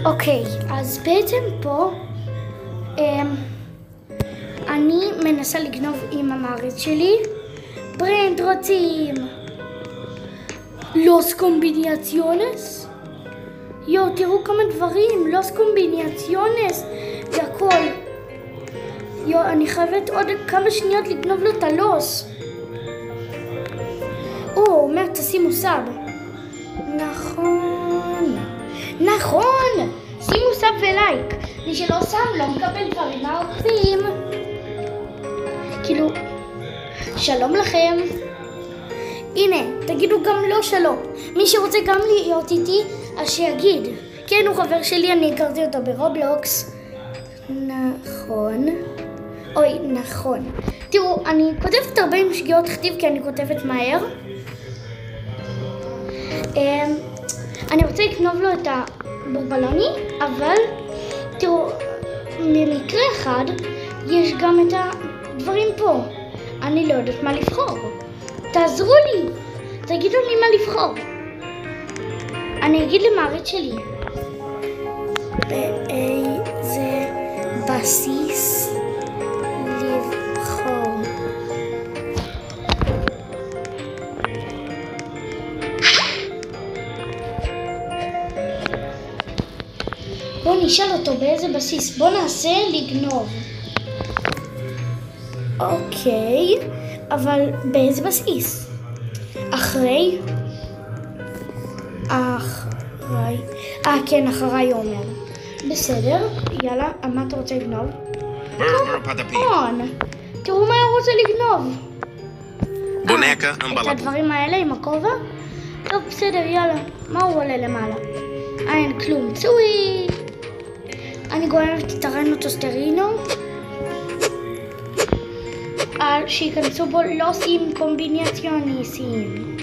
אוקיי, אז בעצם פה אני מנסה לגנוב עם המעריץ שלי. ברנד רוצים לוס קומביניאציונס? יו, תראו כמה דברים, לוס קומביניאציונס והכל. יו, אני חייבת עוד כמה שניות לגנוב לו את הלוס. הוא אומר תשימו סאב. נכון, שימו סאב ולייק. מי שלא שם לא מקבל דברים מהעוקבים. כאילו, שלום לכם. הנה, תגידו גם לא שלום. מי שרוצה גם להיות איתי, אז שיגיד. כן, הוא חבר שלי, אני הכרתי אותו ברובלוקס. נכון. אוי, נכון. תראו, אני כותבת 40 שגיאות כתיב כי אני כותבת מהר. אני רוצה לקנוב לו את הבורבלוני, אבל תראו, במקרה אחד יש גם את הדברים פה. אני לא יודעת מה לבחור. תעזרו לי, תגידו לי מה לבחור. אני אגיד למעריץ שלי. באיזה בסיס לבחור? בוא נשאל אותו באיזה בסיס. בוא נעשה לגנוב. אוקיי, אבל באיזה בסיס? אחרי? כן, אחריי אומר. בסדר, יאללה, מה אתה רוצה לגנוב? נכון, תראו מה הוא רוצה לגנוב. בונקה, את הדברים האלה עם הכובע? טוב, בסדר, יאללה, מה הוא עולה למעלה? אין כלום, צוי! אני גונבת את הרנוטוסטרינו. שיכנסו בו לוסים קומביניאציוניסים.